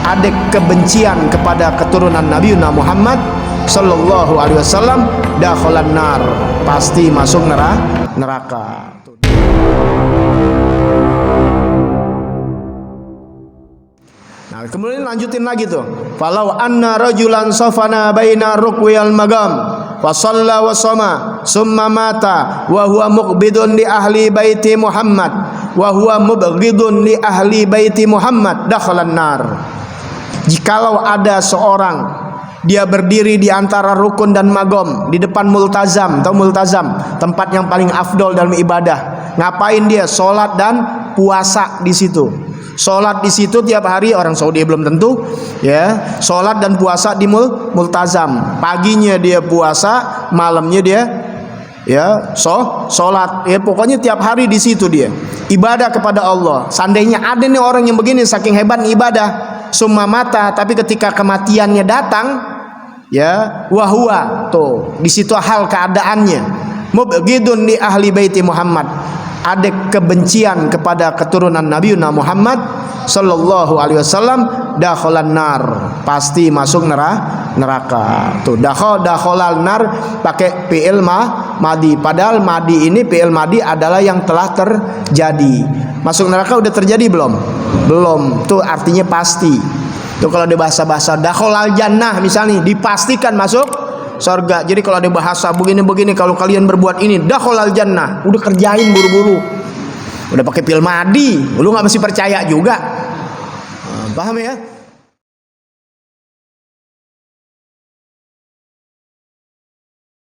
ada kebencian kepada keturunan Nabi Muhammad sallallahu alaihi wasallam, dakhalan nar, pasti masuk neraka. Nah, kemudian lanjutin lagi tuh. Falau anna rajulan safana baina rukwi al magam wa shalla wa sama summa mata wa huwa muqbidun li ahli baiti Muhammad wa huwa mubghidun li ahli baiti Muhammad, dakhalan nar. Jikalau ada seorang dia berdiri di antara rukun dan magom di depan multazam, atau multazam, tempat yang paling afdol dalam ibadah. Ngapain dia? Salat dan puasa di situ. Salat di situ tiap hari, orang Saudi belum tentu ya. Salat dan puasa di multazam. Paginya dia puasa, malamnya dia ya salat. Ya pokoknya tiap hari di situ dia ibadah kepada Allah. Seandainya ada nih orang yang begini saking hebat ibadah, summa mata, tapi ketika kematiannya datang ya wahwa, tuh di situ hal keadaannya mubghidun li ahli baiti Muhammad, ada kebencian kepada keturunan Nabi Muhammad sallallahu alaihi wasallam, dakhalan nar, pasti masuk neraka. Tuh dakhalal nar pakai fi'il madi, padahal madi ini fi'il madi adalah yang telah terjadi. Masuk neraka udah terjadi belum? Belum. Tuh artinya pasti. Tuh kalau di bahasa-bahasa dakhalal jannah misalnya dipastikan masuk surga. Jadi kalau ada bahasa begini-begini, kalau kalian berbuat ini dakhalal jannah, udah kerjain buru-buru. Udah pakai fi'il madi, lu nggak mesti percaya juga. Paham ya?